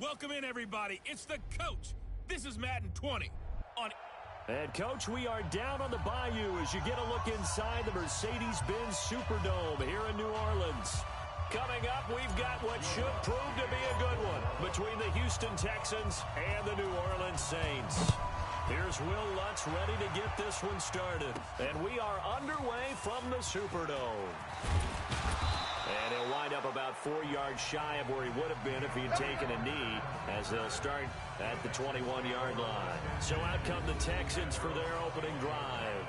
Welcome in, everybody. It's the coach. This is Madden 20. And, Coach, we are down on the bayou as you get a look inside the Mercedes-Benz Superdome here in New Orleans. Coming up, we've got what should prove to be a good one between the Houston Texans and the New Orleans Saints. Here's Will Lutz ready to get this one started. And we are underway from the Superdome. And he'll wind up about 4 yards shy of where he would have been if he'd taken a knee, as they'll start at the 21-yard line. So out come the Texans for their opening drive.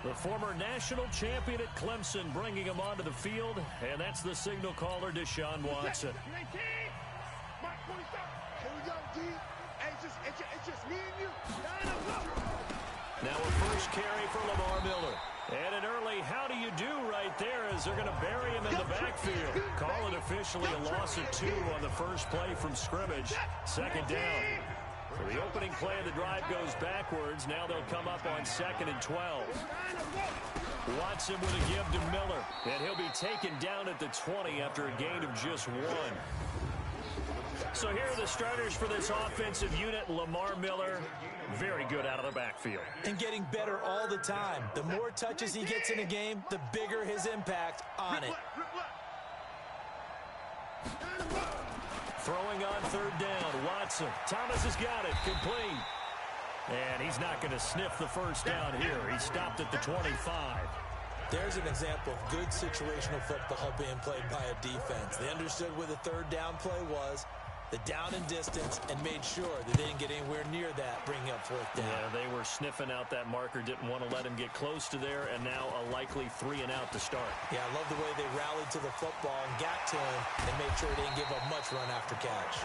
The former national champion at Clemson bringing him onto the field, and that's the signal caller, Deshaun Watson. Now a first carry for Lamar Miller. And an early how do you do right there as they're going to bury him in the backfield. Call it officially a loss of 2 on the first play from scrimmage. Second down. So the opening play of the drive goes backwards. Now they'll come up on 2nd and 12. Watson with a give to Miller. And he'll be taken down at the 20 after a gain of just 1. So here are the starters for this offensive unit. Lamar Miller, very good out of the backfield. And getting better all the time. The more touches he gets in a game, the bigger his impact on it. Throwing on 3rd down, Watson. Thomas has got it, complete. And he's not going to sniff the first down here. He stopped at the 25. There's an example of good situational football being played by a defense. They understood where the 3rd down play was, the down and distance, and made sure that they didn't get anywhere near that, bringing up 4th down. Yeah, they were sniffing out that marker, didn't want to let him get close to there, and now a likely 3 and out to start. Yeah, I love the way they rallied to the football and got to him and made sure they didn't give up much run after catch.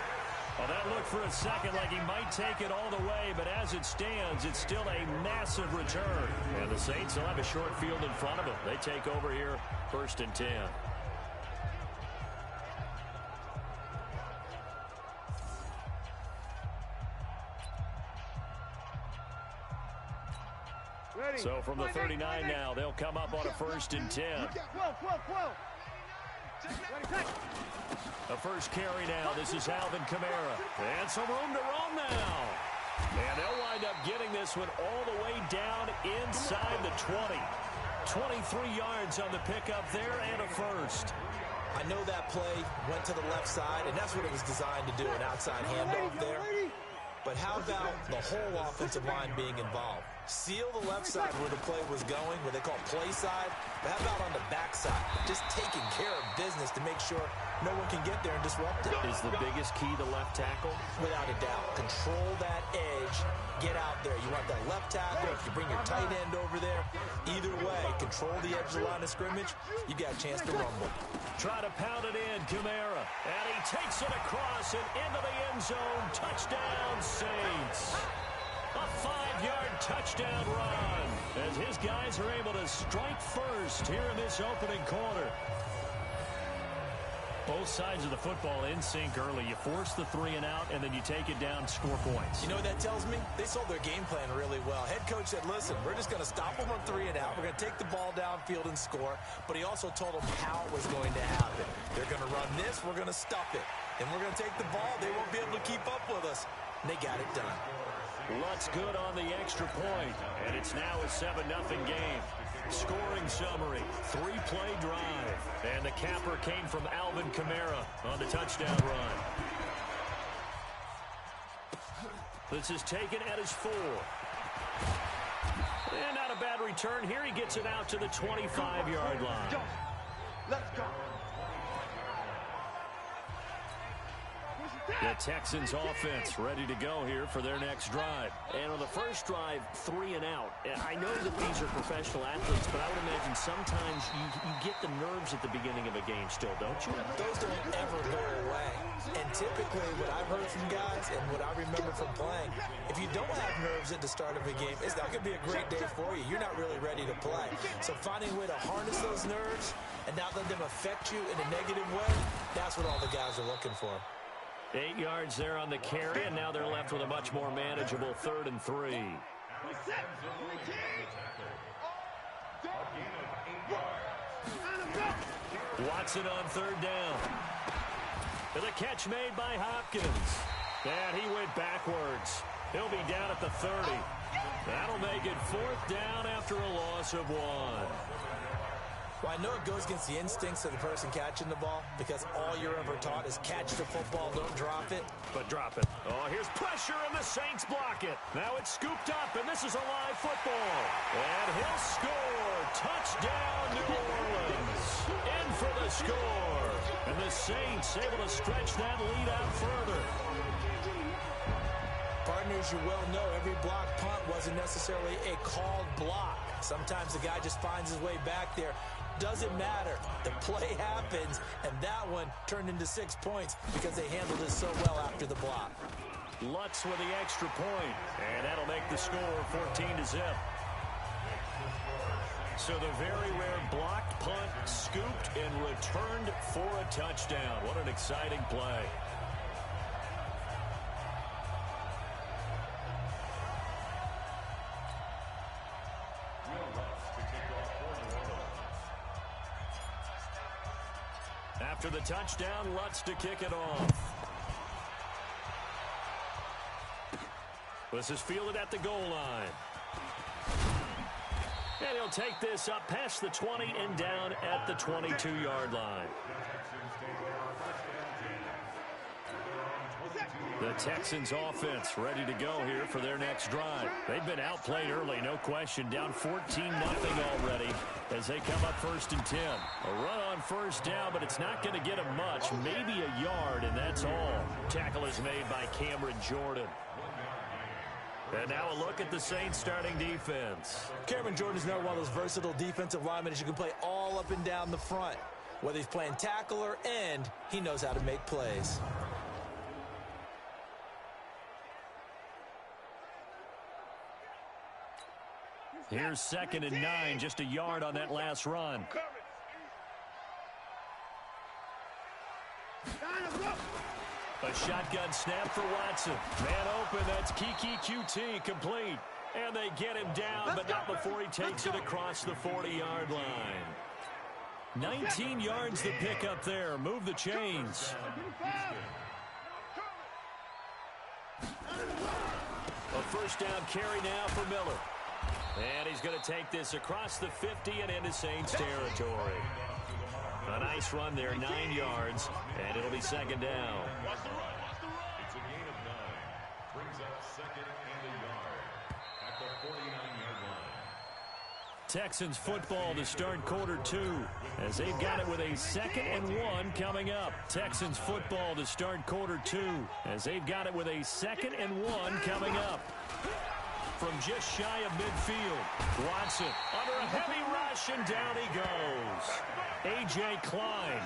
Well, that looked for a second like he might take it all the way, but as it stands, it's still a massive return. And the Saints will have a short field in front of them. They take over here, 1st and 10. So from the 39 now, they'll come up on a 1st and 10. A first carry now. This is Alvin Kamara. And some room to run now. And they'll wind up getting this one all the way down inside the 20. 23 yards on the pickup there and a first. I know that play went to the left side, and that's what it was designed to do, an outside handoff there. But how about the whole offensive line being involved? Seal the left side where the play was going, what they call play side. But how about on the back side? Just taking care of business to make sure no one can get there and disrupt it. Is the biggest key the left tackle? Without a doubt. Control that edge. Get out there. You want that left tackle. If you bring your tight end over there, either way, control the edge of the line of scrimmage, you got a chance to rumble. Try to pound it in, Kamara. And he takes it across and into the end zone. Touchdown, Saints. A 5-yard touchdown run as his guys are able to strike first here in this opening quarter. Both sides of the football in sync early. You force the 3 and out, and then you take it down, score points. You know what that tells me? They sold their game plan really well. Head coach said, listen, we're just going to stop them on 3 and out. We're going to take the ball downfield and score. But he also told them how it was going to happen. They're going to run this. We're going to stuff it. And we're going to take the ball. They won't be able to keep up with us. And they got it done. Lutz good on the extra point, and it's now a 7-0 game. Scoring summary, 3-play drive, and the capper came from Alvin Kamara on the touchdown run. This is taken at his 4. And not a bad return here. He gets it out to the 25-yard line. Let's go. The Texans offense ready to go here for their next drive. And on the first drive, 3 and out. I know that these are professional athletes, but I would imagine sometimes you get the nerves at the beginning of a game still, don't you? Those don't ever go away. And typically what I've heard from guys and what I remember from playing, if you don't have nerves at the start of a game, it's not going to be a great day for you. You're not really ready to play. So finding a way to harness those nerves and not let them affect you in a negative way, that's what all the guys are looking for. 8 yards there on the carry, and now they're left with a much more manageable 3rd and 3. Watson on 3rd down. And the catch made by Hopkins. And he went backwards. He'll be down at the 30. That'll make it 4th down after a loss of 1. Well, I know it goes against the instincts of the person catching the ball because all you're ever taught is catch the football, don't drop it. But drop it. Oh, here's pressure, and the Saints block it. Now it's scooped up, and this is a live football. And he'll score. Touchdown, New Orleans. In for the score. And the Saints able to stretch that lead out further. Partners, you well know every block punt wasn't necessarily a called block. Sometimes the guy just finds his way back there. Doesn't matter. The play happens, and that one turned into 6 points because they handled it so well after the block. Lutz with the extra point, and that'll make the score 14-0. So the very rare blocked punt scooped and returned for a touchdown. What an exciting play. After the touchdown, Lutz to kick it off. This is fielded at the goal line. And he'll take this up past the 20 and down at the 22-yard line. The Texans offense ready to go here for their next drive. They've been outplayed early, no question. Down 14-0 already as they come up 1st and 10. A run on 1st down, but it's not going to get them much. Maybe a yard, and that's all. Tackle is made by Cameron Jordan. And now a look at the Saints starting defense. Cameron Jordan is now one of those versatile defensive linemen as you can play all up and down the front. Whether he's playing tackle or end, he knows how to make plays. Here's 2nd and 9, just a yard on that last run. A shotgun snap for Watson. Man open, that's Kiki QT complete. And they get him down, but not before he takes it across the 40-yard line. 19 yards to pick up there. Move the chains. A 1st down carry now for Miller. And he's going to take this across the 50 and into Saints territory. A nice run there, 9 yards, and it'll be 2nd down. It's a gain of 9. Brings up 2nd and a yard at the 49-yard line. Texans football to start quarter 2 as they've got it with a 2nd and 1 coming up. Texans football to start quarter 2 as they've got it with a 2nd and 1 coming up. From just shy of midfield, Watson under a heavy rush, and down he goes. A.J. Klein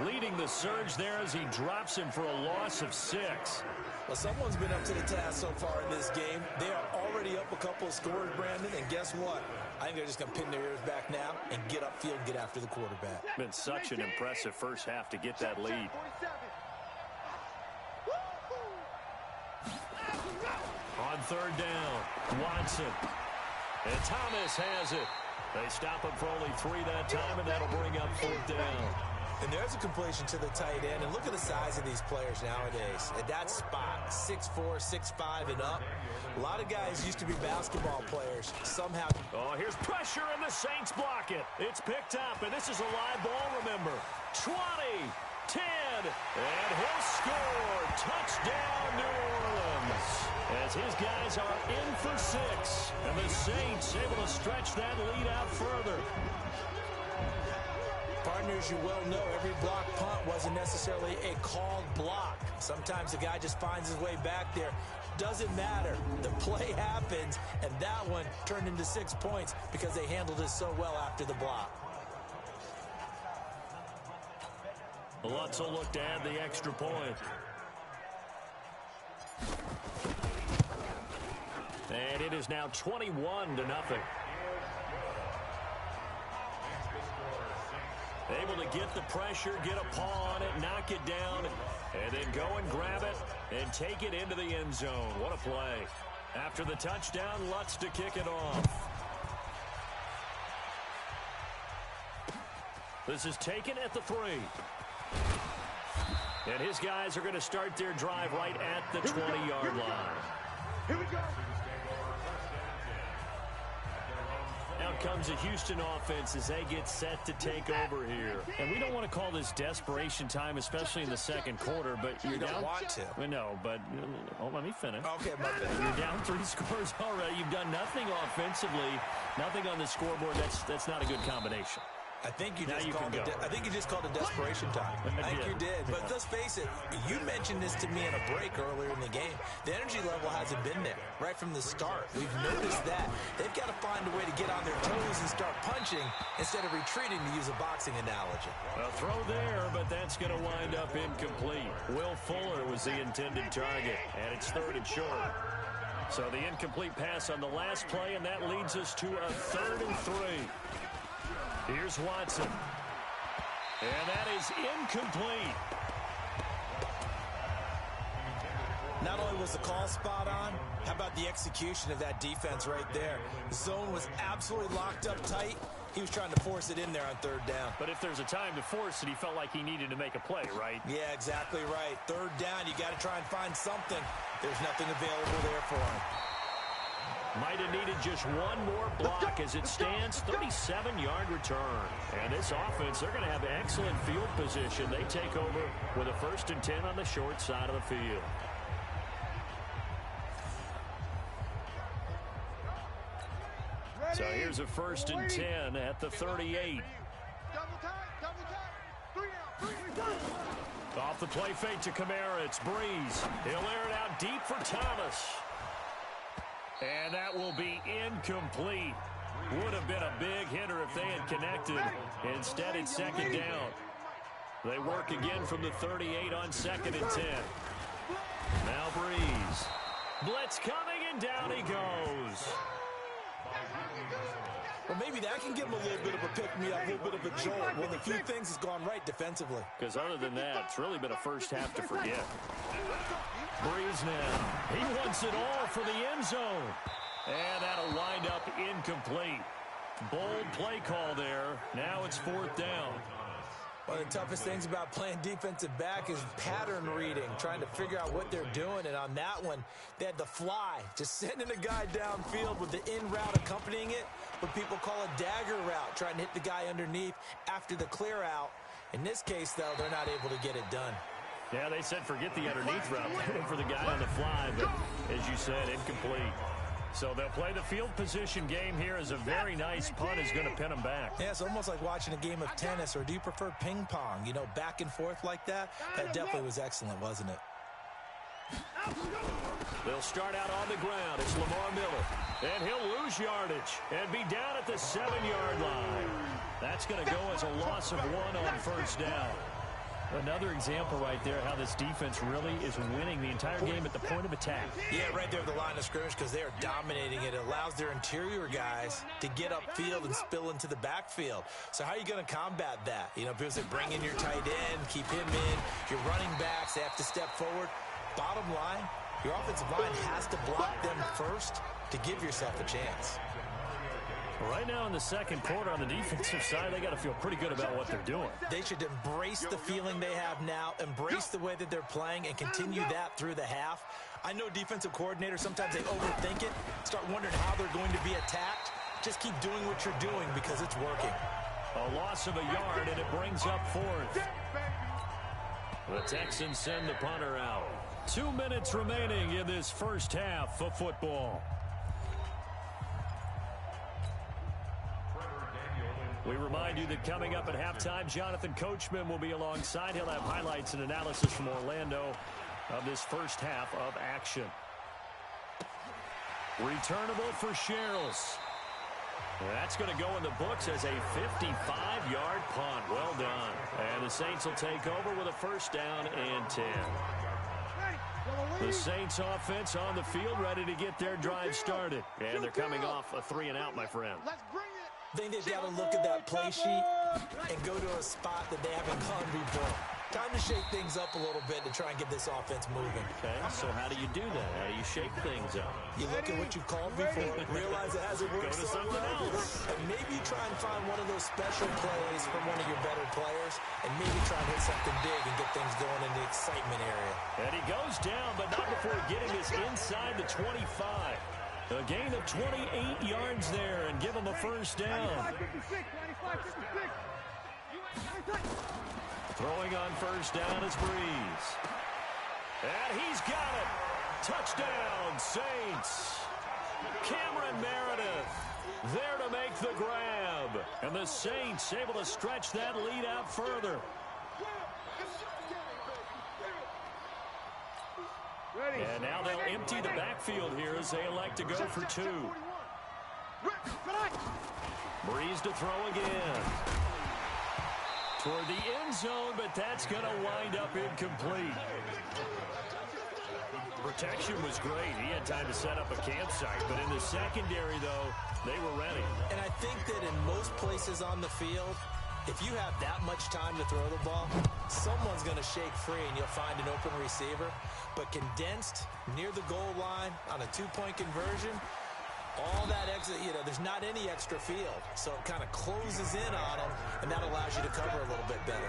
leading the surge there as he drops him for a loss of 6. Well, someone's been up to the task so far in this game. They are already up a couple of scores, Brandon, and guess what? I think they're just going to pin their ears back now and get upfield and get after the quarterback. Been such an impressive first half to get that lead. On 3rd down, Watson. And Thomas has it. They stop him for only 3 that time, and that'll bring up 4th down. And there's a completion to the tight end. And look at the size of these players nowadays. At that spot, 6'4", 6'5", and up. A lot of guys used to be basketball players. Somehow. Oh, here's pressure, and the Saints block it. It's picked up, and this is a live ball, remember. 20, 10, and he'll score. Touchdown, New Orleans. As his guys are in for 6, and the Saints able to stretch that lead out further. Partners, you well know every block punt wasn't necessarily a called block. Sometimes the guy just finds his way back there. Doesn't matter. The play happens, and that one turned into 6 points because they handled it so well after the block. Lutz will look to add the extra point. And it is now 21-0. Able to get the pressure, get a paw on it, knock it down, and then go and grab it and take it into the end zone. What a play. After the touchdown, Lutz to kick it off. This is taken at the 3. And his guys are going to start their drive right at the 20-yard line. Here we go. Out comes the Houston offense as they get set to take over here. And we don't want to call this desperation time, especially in the second quarter, but you're down. You don't want to. No, but let me finish. Okay, my bad. You're down 3 scores already. You've done nothing offensively, nothing on the scoreboard. That's not a good combination. I think you just called it desperation time. I think you did. But let's face it, you mentioned this to me in a break earlier in the game. The energy level hasn't been there right from the start. We've noticed that. They've got to find a way to get on their toes and start punching instead of retreating, to use a boxing analogy. A throw there, but that's going to wind up incomplete. Will Fuller was the intended target, and it's 3rd and short. So the incomplete pass on the last play, and that leads us to a 3rd and 3. Here's Watson. And that is incomplete. Not only was the call spot on, how about the execution of that defense right there? The zone was absolutely locked up tight. He was trying to force it in there on 3rd down. But if there's a time to force it, he felt like he needed to make a play, right? Yeah, exactly right. 3rd down, you got to try and find something. There's nothing available there for him. Might have needed just one more block as it stands, 37-yard return. And this offense, they're going to have excellent field position. They take over with a 1st and 10 on the short side of the field. So here's a 1st and 10 at the 38. Off the play fake to Kamara, it's Breeze. He'll air it out deep for Thomas. And that will be incomplete. Would have been a big hitter if they had connected. Instead, it's 2nd down. They work again from the 38 on 2nd and 10. Now Breeze. Blitz coming, and down he goes. Well, maybe that can give him a little bit of a pick-me-up, a little bit of a jolt. Well, a few things has gone right defensively. Because other than that, it's really been a first half to forget. Breeze now. He wants it all for the end zone. And that'll wind up incomplete. Bold play call there. Now it's 4th down. One of the toughest things about playing defensive back is pattern reading, trying to figure out what they're doing. And on that one, they had the fly, just sending a guy downfield with the in route accompanying it, what people call a dagger route, trying to hit the guy underneath after the clear out. In this case, though, they're not able to get it done. Yeah, they said forget the underneath route for the guy on the fly, but as you said, incomplete. So they'll play the field position game here as a very nice punt is going to pin them back. Yeah, it's almost like watching a game of tennis, or do you prefer ping pong? You know, back and forth like that? That definitely was excellent, wasn't it? They'll start out on the ground. It's Lamar Miller. And he'll lose yardage and be down at the 7-yard line. That's going to go as a loss of 1 on 1st down. Another example right there how this defense really is winning the entire game at the point of attack. Yeah, right there at the line of scrimmage, because they are dominating it. It allows their interior guys to get upfield and spill into the backfield. So how are you going to combat that? You know, because they bring in your tight end, keep him in. Your running backs, they have to step forward. Bottom line, your offensive line has to block them first to give yourself a chance. Right now in the second quarter on the defensive side, they got to feel pretty good about what they're doing. They should embrace the feeling they have now, embrace the way that they're playing, and continue that through the half. I know defensive coordinators, sometimes they overthink it, start wondering how they're going to be attacked. Just keep doing what you're doing because it's working. A loss of a yard, and it brings up 4th. The Texans send the punter out. 2 minutes remaining in this first half of football. We remind you that coming up at halftime, Jonathan Coachman will be alongside. He'll have highlights and analysis from Orlando of this first half of action. Returnable for Sherrills. That's going to go in the books as a 55-yard punt. Well done. And the Saints will take over with a 1st down and 10. The Saints offense on the field ready to get their drive started. And they're coming off a 3-and-out, my friend. I think they've got to look at that play sheet and go to a spot that they haven't gone before. Time to shake things up a little bit to try and get this offense moving. Okay, so how do you do that? How do you shake things up? You look at what you called before, realize it hasn't worked so well, and maybe try and find one of those special plays from one of your better players, and maybe try and hit something big and get things going in the excitement area. And he goes down, but not before getting this inside the 25. A gain of 28 yards there and give him a first down. Throwing on first down is Breeze. And he's got it. Touchdown, Saints. Cameron Meredith there to make the grab. And the Saints able to stretch that lead out further. And now they'll empty the backfield here as they elect to go for two. Breeze to throw again. Toward the end zone, but that's going to wind up incomplete. Protection was great. He had time to set up a campsite, but in the secondary, though, they were ready. And I think that in most places on the field, if you have that much time to throw the ball, someone's going to shake free and you'll find an open receiver. But condensed near the goal line on a two-point conversion, all that exit, there's not any extra field. So it kind of closes in on them, and that allows you to cover a little bit better.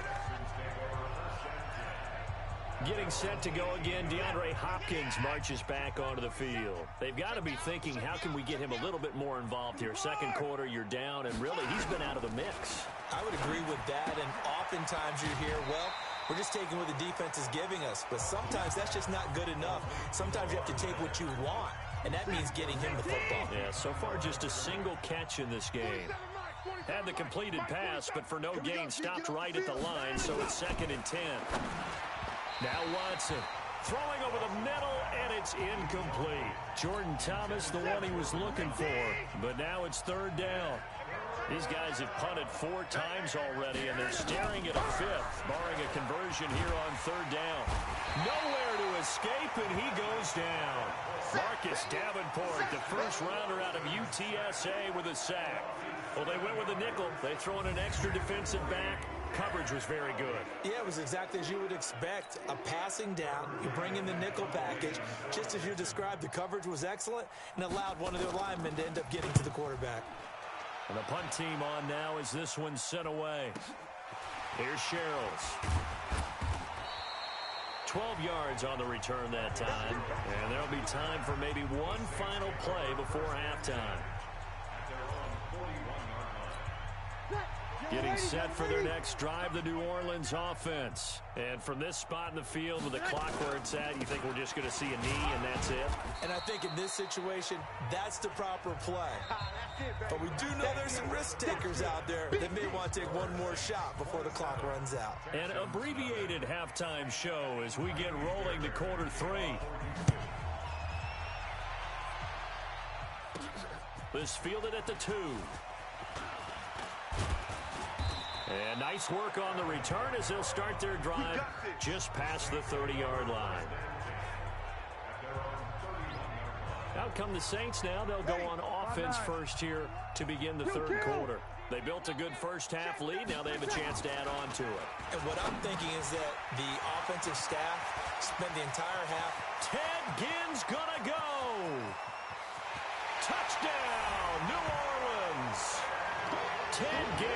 Getting set to go again, DeAndre Hopkins marches back onto the field. They've got to be thinking, how can we get him a little bit more involved here? Second quarter, you're down, and really, he's been out of the mix. I would agree with that, and oftentimes you hear, well, we're just taking what the defense is giving us. But sometimes that's just not good enough. Sometimes you have to take what you want, and that means getting him the football. Yeah, so far just a single catch in this game. Had the completed pass, but for no gain, stopped right at the line, so it's 2nd and 10. Now Watson throwing over the middle, and it's incomplete. Jordan Thomas, the one he was looking for, but now it's 3rd down. These guys have punted 4 times already, and they're staring at a 5th, barring a conversion here on 3rd down. Nowhere to escape, and he goes down. Marcus Davenport, the first rounder out of UTSA with a sack. Well, they went with a nickel. They throw in an extra defensive back. Coverage was very good. Yeah, it was exactly as you would expect. A passing down, you bring in the nickel package. Just as you described, the coverage was excellent and allowed one of their linemen to end up getting to the quarterback. And the punt team on now as this one's sent away. Here's Sherrills. 12 yards on the return that time. And there'll be time for maybe one final play before halftime. Getting set for their next drive, the New Orleans offense. And from this spot in the field with the clock where it's at, you think we're just going to see a knee and that's it? And I think in this situation, that's the proper play. But we do know there's some risk takers out there that may want to take one more shot before the clock runs out. An abbreviated halftime show as we get rolling to quarter 3. This fielded at the 2. And nice work on the return as they'll start their drive just past the 30-yard line. Out come the Saints now. They'll go on offense first here to begin the 3rd quarter. They built a good first-half lead. Now they have a chance to add on to it. And what I'm thinking is that the offensive staff spent the entire half. Ted Ginn's gonna go. Touchdown, New Orleans. Ted Ginn.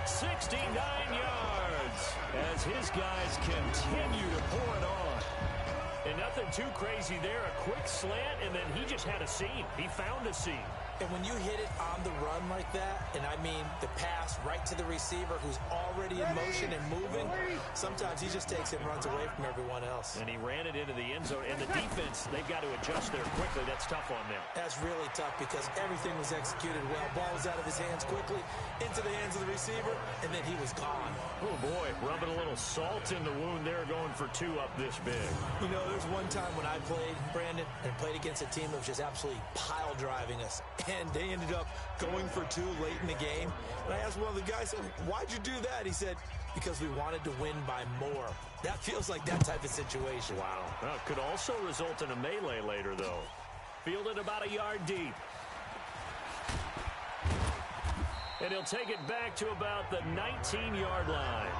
69 yards as his guys continue to pour it on. And nothing too crazy there. A quick slant, and then he just had a seam. He found a seam. And when you hit it on the run like that, and I mean the pass right to the receiver who's already in motion and moving, sometimes he just takes it and runs away from everyone else. And he ran it into the end zone. And the defense, they've got to adjust there quickly. That's tough on them. That's really tough because everything was executed well. Ball was out of his hands quickly, into the hands of the receiver, and then he was gone. Oh, boy, rubbing a little salt in the wound there, going for 2 up this big. You know, there's one time when I played, Brandon, and played against a team that was just absolutely pile driving us. And they ended up going for 2 late in the game. And I asked one of the guys, why'd you do that? He said, because we wanted to win by more. That feels like that type of situation. Wow. Well, it could also result in a melee later, though. Fielded about a yard deep. And he'll take it back to about the 19-yard line.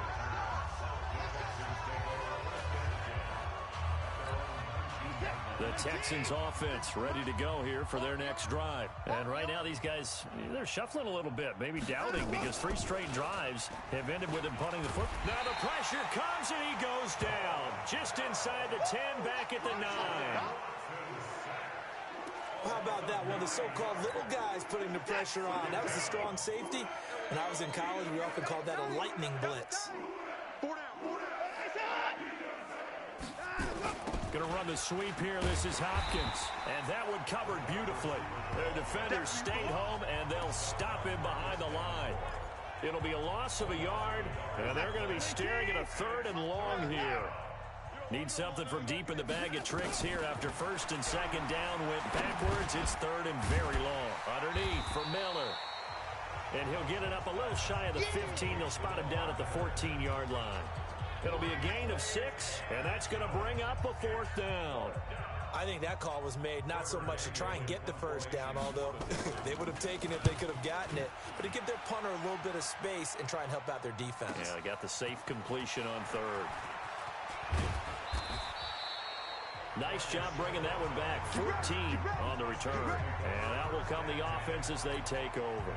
The Texans offense ready to go here for their next drive. And right now these guys, they're shuffling a little bit, maybe doubting, because 3 straight drives have ended with him punting the foot. Now the pressure comes and he goes down. Just inside the 10, back at the 9. How about that? One of the so-called little guys putting the pressure on. That was a strong safety. When I was in college, we often called that a lightning blitz. Going to run the sweep here. This is Hopkins. And that one covered beautifully. Their defenders stayed home, and they'll stop him behind the line. It'll be a loss of a yard, and they're going to be staring at a 3rd and long here. Need something from deep in the bag of tricks here after 1st and 2nd down. Went backwards. It's 3rd and very long. Underneath for Miller. And he'll get it up a little shy of the 15. They'll spot him down at the 14-yard line. It'll be a gain of 6, and that's going to bring up a 4th down. I think that call was made not so much to try and get the 1st down, although they would have taken it if they could have gotten it, but to give their punter a little bit of space and try and help out their defense. Yeah, they got the safe completion on 3rd. Nice job bringing that one back. 14 on the return. And out will come the offense as they take over.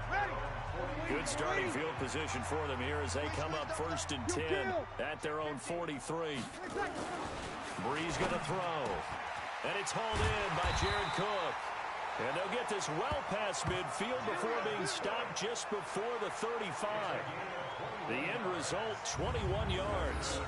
Good starting field position for them here as they come up 1st and 10 at their own 43. Breeze going to throw. And it's hauled in by Jared Cook. And they'll get this well past midfield before being stopped just before the 35. The end result, 21 yards.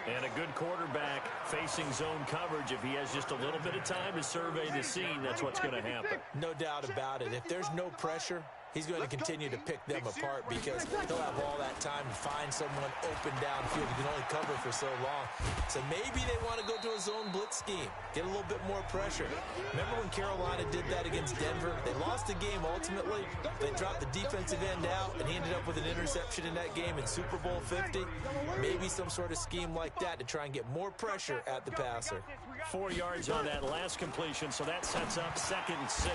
And a good quarterback facing zone coverage. If he has just a little bit of time to survey the scene, that's what's going to happen. No doubt about it. If there's no pressure, he's going to continue to pick them apart because he'll have all that time to find someone open downfield. He can only cover for so long. So maybe they want to go to a zone blitz scheme, get a little bit more pressure. Remember when Carolina did that against Denver? They lost the game ultimately. They dropped the defensive end out, and he ended up with an interception in that game in Super Bowl 50. Maybe some sort of scheme like that to try and get more pressure at the passer. 4 yards on that last completion, so that sets up 2nd and 6.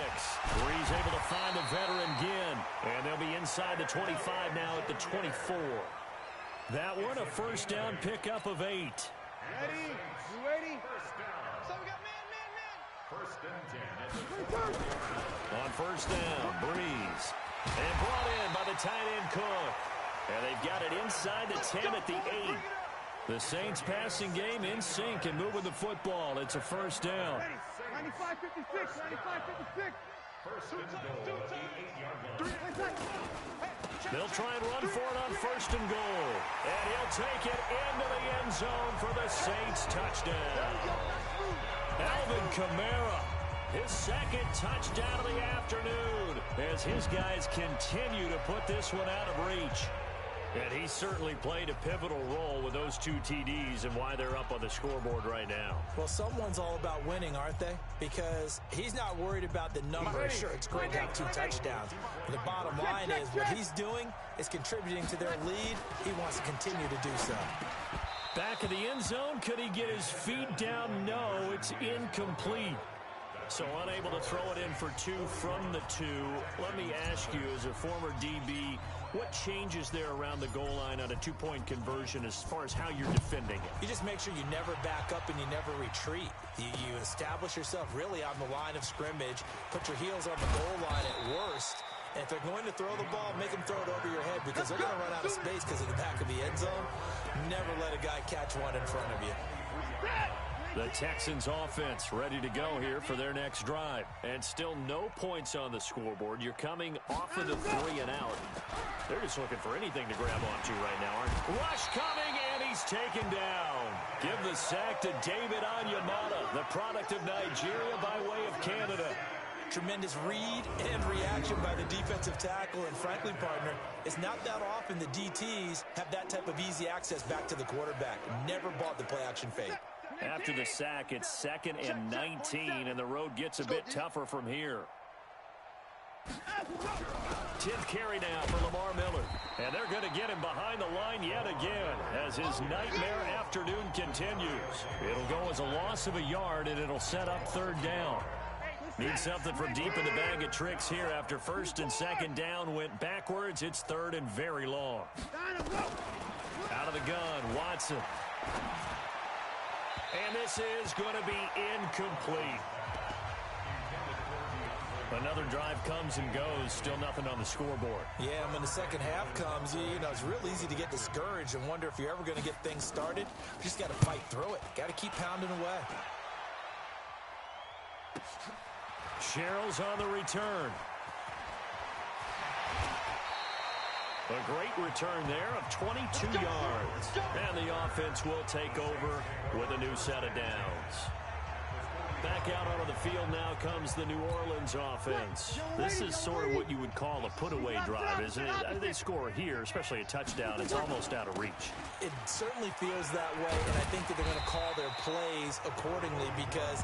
Breeze able to find a veteran Ginn, and they'll be inside the 25 now at the 24. That one, a 1st down pickup of 8. Ready? You ready? So we got man. 1st and 10. On 1st down, Breeze. And brought in by the tight end Cook. And they've got it inside the 10 at the 8. The Saints passing game in sync and moving the football. It's a 1st down. 95-56, 95-56. 1st and goal, 8-yard line. They'll try and run for it on 1st and goal. And he'll take it into the end zone for the Saints touchdown. Alvin Kamara, his 2nd touchdown of the afternoon as his guys continue to put this one out of reach. And he certainly played a pivotal role with those 2 TDs and why they're up on the scoreboard right now. Well, someone's all about winning, aren't they? Because he's not worried about the numbers. Sure, it's great to have 2 touchdowns. But the bottom line is what he's doing is contributing to their lead. He wants to continue to do so. Back in the end zone, could he get his feet down? No, it's incomplete. So unable to throw it in for 2 from the 2. Let me ask you, as a former DB, what changes there around the goal line on a 2-point conversion as far as how you're defending it? You just make sure you never back up and you never retreat. You establish yourself really on the line of scrimmage, put your heels on the goal line at worst, and if they're going to throw the ball, make them throw it over your head because they're going to run out of space because of the back of the end zone. Never let a guy catch one in front of you. The Texans offense ready to go here for their next drive. And still no points on the scoreboard. You're coming off of the 3 and out. They're just looking for anything to grab onto right now, aren't they? Rush coming, and he's taken down. Give the sack to David Onyemata, the product of Nigeria by way of Canada. Tremendous read and reaction by the defensive tackle. And frankly, partner, it's not that often the DTs have that type of easy access back to the quarterback. Never bought the play-action fake. After the sack, it's 2nd and 19, and the road gets a bit tougher from here. 10th carry now for Lamar Miller. And they're going to get him behind the line yet again as his nightmare afternoon continues. It'll go as a loss of a yard, and it'll set up 3rd down. Need something from deep in the bag of tricks here after 1st and 2nd down went backwards. It's 3rd and very long. Out of the gun, Watson. And this is going to be incomplete. Another drive comes and goes. Still nothing on the scoreboard. Yeah, and when the second half comes, you know, it's real easy to get discouraged and wonder if you're ever going to get things started. You just got to fight through it. Got to keep pounding away. Sherrill's on the return. A great return there of 22 yards. And the offense will take over with a new set of downs. Back out onto the field now comes the New Orleans offense. This is sort of what you would call a put-away drive, isn't it? They score here, especially a touchdown. It's almost out of reach. It certainly feels that way, and I think that they're going to call their plays accordingly because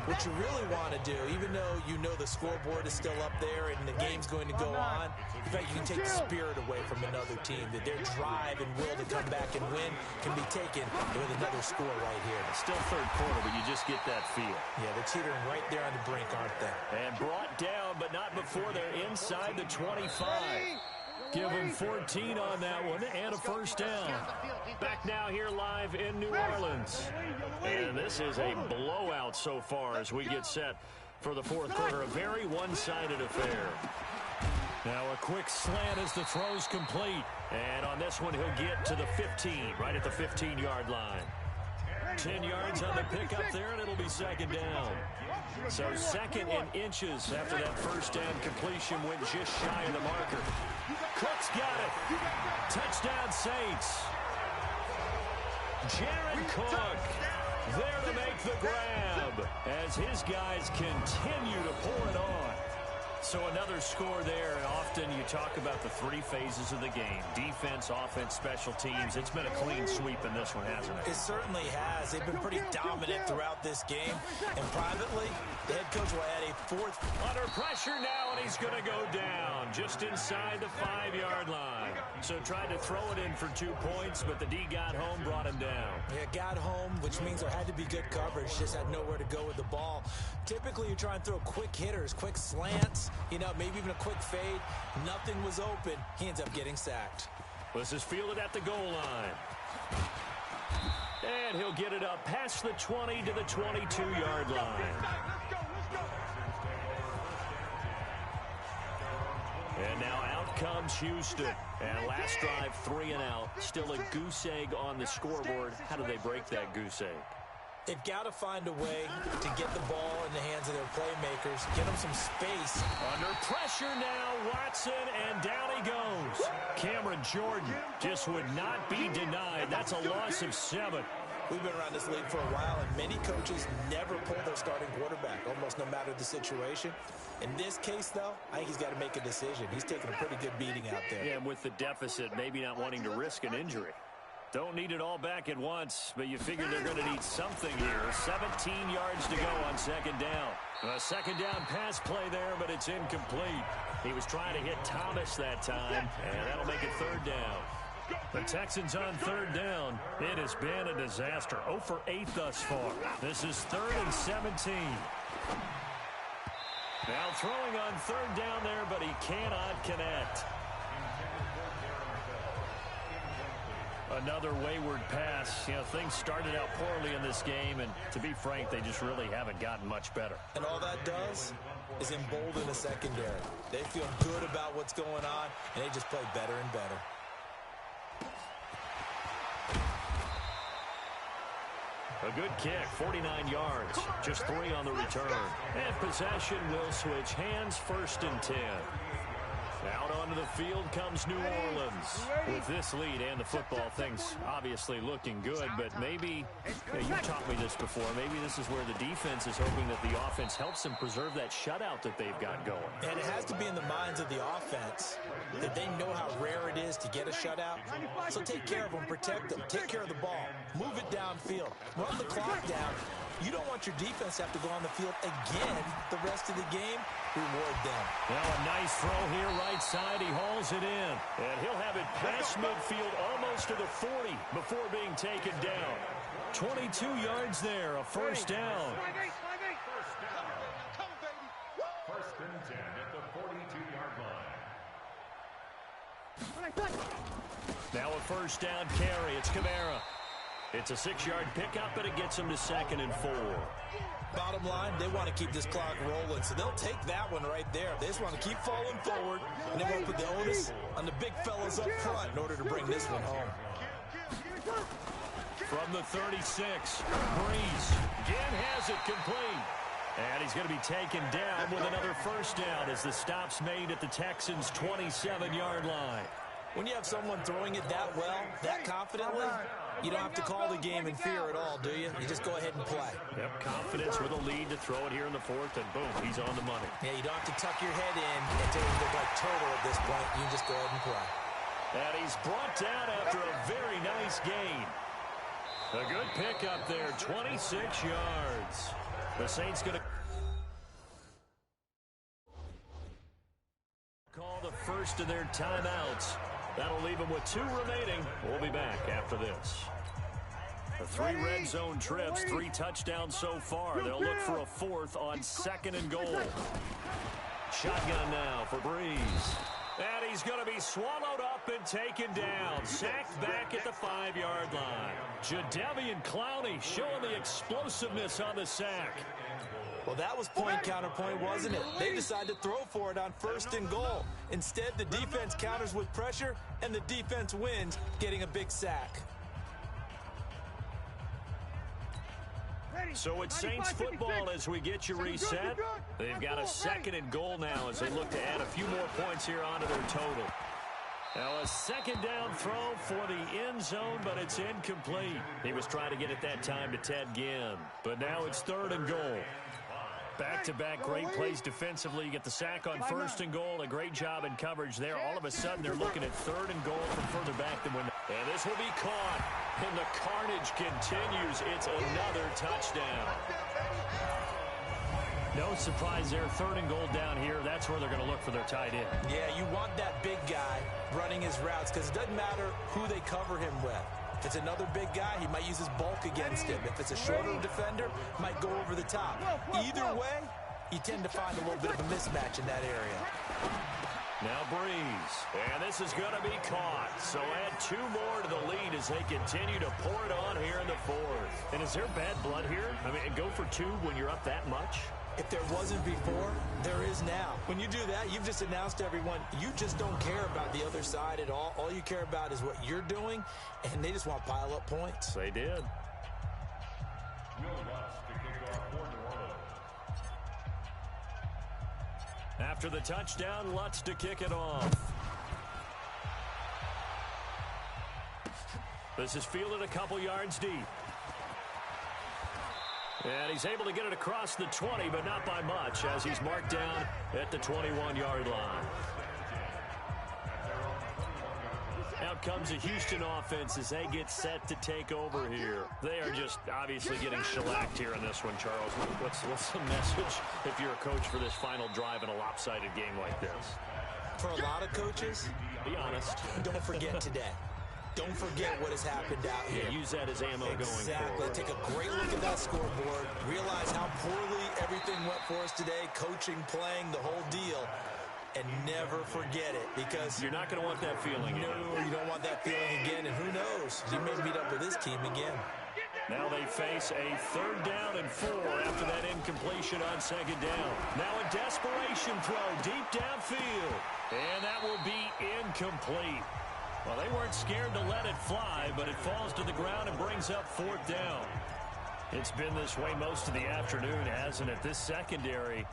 what you really want to do, even though you know the scoreboard is still up there and the game's going to go on, in fact, you can take the spirit away from another team, that their drive and will to come back and win can be taken with another score right here. It's still third quarter, but you just get that feel. Yeah, they're teetering right there on the brink, aren't they? And brought down, but not before they're inside the 25. Give them 14 on that one and a first down. Back now here live in New Orleans. And this is a blowout so far as we get set for the fourth quarter. A very one-sided affair. Now a quick slant as the throw's complete. And on this one, he'll get to the 15, right at the 15-yard line. 10 yards on the pickup there, and it'll be second down. So second and inches after that first down completion went just shy of the marker. Cook's got it. Touchdown Saints. Jared Cook there to make the grab as his guys continue to pour it on. So another score there, and often you talk about the three phases of the game. Defense, offense, special teams. It's been a clean sweep in this one, hasn't it? It certainly has. They've been pretty dominant throughout this game. And privately, the head coach will add a fourth. Under pressure now, and he's going to go down just inside the 5-yard line. So tried to throw it in for 2 points, but the D got home, brought him down. Yeah, got home, which means there had to be good coverage. Just had nowhere to go with the ball. Typically, you try and throw quick hitters, quick slants, you know, maybe even a quick fade. Nothing was open. He ends up getting sacked. This is fielded at the goal line. And he'll get it up past the 20 to the 22-yard line. And now out comes Houston. And last drive, 3 and out. Still a goose egg on the scoreboard. How do they break that goose egg? They've got to find a way to get the ball in the hands of their playmakers, get them some space. Under pressure now, Watson, and down he goes. Cameron Jordan just would not be denied. That's a loss of 7. We've been around this league for a while, and many coaches never pull their starting quarterback, almost no matter the situation. In this case, though, I think he's got to make a decision. He's taking a pretty good beating out there. Yeah, and with the deficit, maybe not wanting to risk an injury. Don't need it all back at once, but you figure they're going to need something here. 17 yards to go on second down. A second down pass play there, but it's incomplete. He was trying to hit Thomas that time, and that'll make it third down. The Texans on third down. It has been a disaster. 0 for 8 thus far. This is 3rd and 17. Now throwing on third down there, but he cannot connect. Another wayward pass. You know, things started out poorly in this game, and to be frank, they just really haven't gotten much better. And all that does is embolden the secondary. They feel good about what's going on, and they just play better and better. A good kick, 49 yards, just 3 on the return. And possession will switch hands, 1st and 10. Out onto the field comes New Orleans. With this lead and the football, things obviously looking good, but maybe, you've taught me this before, maybe this is where the defense is hoping that the offense helps them preserve that shutout that they've got going. And it has to be in the minds of the offense that they know how rare it is to get a shutout. So take care of them, protect them, take care of the ball, move it downfield, run the clock down. You don't want your defense to have to go on the field again the rest of the game. Reward them. Now a nice throw here right side. He hauls it in. And he'll have it past midfield almost to the 40 before being taken down. 22 yards there, a first down. First and 10 at the 42-yard line. Now a first down carry. It's Kamara. It's a 6-yard pickup, and it gets them to 2nd and 4. Bottom line, they want to keep this clock rolling, so they'll take that one right there. They just want to keep falling forward, and they want to put the onus on the big fellas up front in order to bring this one home. From the 36, Breeze again has it complete. And he's going to be taken down with another first down as the stop's made at the Texans' 27-yard line. When you have someone throwing it that well, that confidently, you don't have to call the game in fear at all, do you? You just go ahead and play. Yep, confidence with a lead to throw it here in the 4th, and boom, he's on the money. Yeah, you don't have to tuck your head in and take it like turtle at this point. You just go ahead and play. And he's brought down after a very nice gain. A good pickup there, 26 yards. The Saints going to call the first of their timeouts. That'll leave them with 2 remaining. We'll be back after this. The 3 red zone trips, 3 touchdowns so far. They'll look for a 4th on 2nd and goal. Shotgun now for Breeze. And he's going to be swallowed up and taken down. Sacked back at the 5-yard line. Jadeveon Clowney showing the explosiveness on the sack. Well, that was point counterpoint, wasn't it? They decided to throw for it on 1st and goal. Instead, the defense counters with pressure, and the defense wins, getting a big sack. So it's Saints football as we get you reset. They've got a 2nd and goal now as they look to add a few more points here onto their total. Now a 2nd down throw for the end zone, but it's incomplete. He was trying to get it that time to Ted Ginn, but now it's 3rd and goal. Back-to-back great plays defensively. You get the sack on 1st and goal. A great job in coverage there. All of a sudden, they're looking at 3rd and goal from further back than when. And this will be caught. And the carnage continues. It's another touchdown. No surprise there. 3rd and goal down here. That's where they're going to look for their tight end. Yeah, you want that big guy running his routes because it doesn't matter who they cover him with. If it's another big guy, he might use his bulk against him. If it's a shorter defender, might go over the top. Either way, you tend to find a little bit of a mismatch in that area. Now Breeze, and this is going to be caught. So add 2 more to the lead as they continue to pour it on here in the 4th. And is there bad blood here? I mean, go for 2 when you're up that much? If there wasn't before, there is now. When you do that, you've just announced to everyone, you just don't care about the other side at all. All you care about is what you're doing, and they just want to pile up points. They did. After the touchdown, Lutz to kick it off. This is fielded a couple yards deep. And he's able to get it across the 20, but not by much, as he's marked down at the 21-yard line. Out comes the Houston offense as they get set to take over here. They are just obviously getting shellacked here in this one, Charles. What's the message if you're a coach for this final drive in a lopsided game like this? For a lot of coaches, be honest. Don't forget today. Don't forget what has happened out here. Yeah, use that as ammo going forward. Exactly. Take a great look at that scoreboard. Realize how poorly everything went for us today. Coaching, playing, the whole deal. And never forget it, because you're not going to want that feeling again. No, you don't want that feeling again. And who knows? You may meet up with this team again. Now they face a 3rd down and 4 after that incompletion on 2nd down. Now a desperation throw deep downfield. And that will be incomplete. Well, they weren't scared to let it fly, but it falls to the ground and brings up 4th down. It's been this way most of the afternoon, hasn't it? This secondary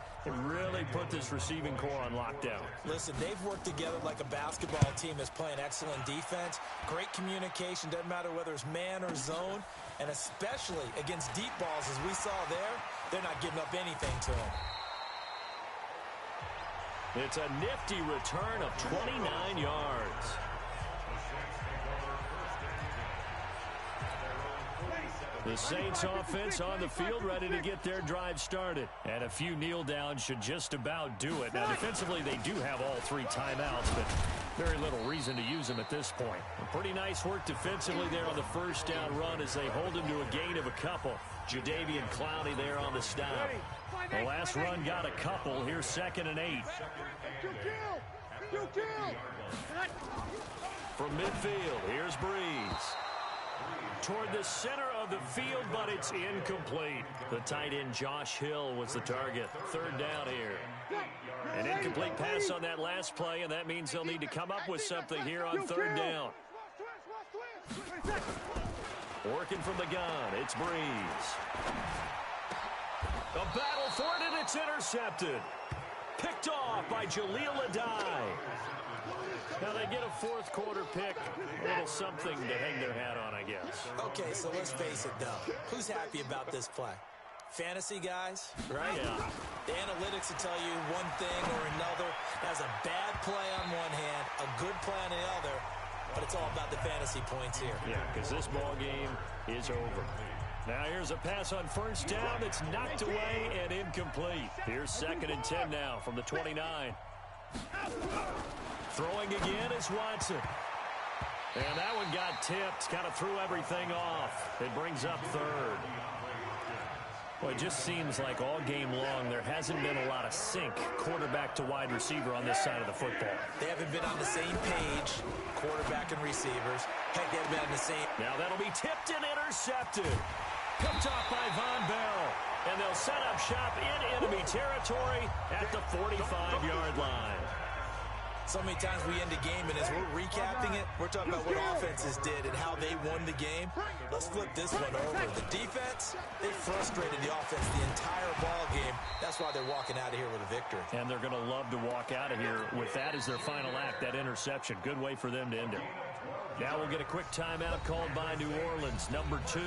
really put this receiving core on lockdown. Listen, they've worked together like a basketball team that's playing excellent defense. Great communication, doesn't matter whether it's man or zone. And especially against deep balls, as we saw there, they're not giving up anything to them. It's a nifty return of 29 yards. The Saints offense on the field ready to get their drive started. And a few kneel downs should just about do it. Now, defensively, they do have all 3 timeouts, but very little reason to use them at this point. Pretty nice work defensively there on the 1st down run as they hold him to a gain of a couple. Jadeveon Clowney there on the stop. The last run got a couple. Here's 2nd and 8. From midfield, here's Breeze. toward the center of the field, but it's incomplete. The tight end Josh Hill was the target. Third down here. An incomplete pass on that last play, and that means they'll need to come up with something here on third down. Working from the gun, it's Breeze. A battle for it, and it's intercepted. Picked off by Jaleel Adai. Now they get a fourth quarter pick. A little something to hang their hat on, I guess. Okay, so let's face it, though. Who's happy about this play? Fantasy guys, right? Yeah. The analytics will tell you one thing or another. That's a bad play on one hand, a good play on the other, but it's all about the fantasy points here. Yeah, because this ball game is over. Now here's a pass on first down that's knocked away and incomplete. Here's 2nd and 10 now from the 29. Throwing again is Watson. And that one got tipped, kind of threw everything off. It brings up third. Well, it just seems like all game long there hasn't been a lot of sync quarterback to wide receiver on this side of the football. They haven't been on the same page, quarterback and receivers. Heck, they haven't been on the same. Now that'll be tipped and intercepted. Picked off by Von Bell. And they'll set up shop in enemy territory at the 45-yard line. So many times we end the game, and as we're recapping it, we're talking about what offenses did and how they won the game. Let's flip this one over. The defense, they frustrated the offense the entire ball game. That's why they're walking out of here with a victory. And they're going to love to walk out of here with that as their final act, that interception. Good way for them to end it. Now we'll get a quick timeout called by New Orleans, number 2.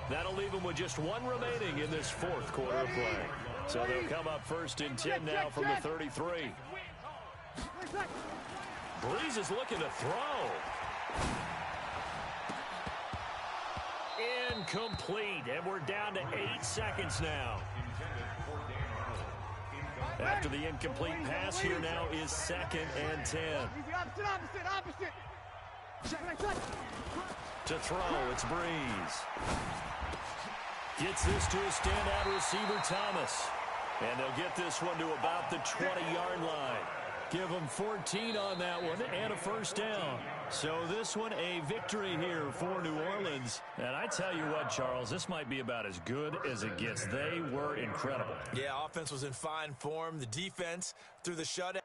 That'll leave them with just one remaining in this fourth quarter of play. So they'll come up 1st and 10 now from the 33. Breeze is looking to throw. Incomplete, and we're down to 8 seconds now. After the incomplete pass, here now is 2nd and 10. Opposite. To throw, it's Breeze. Gets this to a standout receiver, Thomas. And they'll get this one to about the 20-yard line. Give them 14 on that one and a first down. So this one a victory here for New Orleans. And I tell you what, Charles, this might be about as good as it gets. They were incredible. Yeah, offense was in fine form. The defense through the shutout.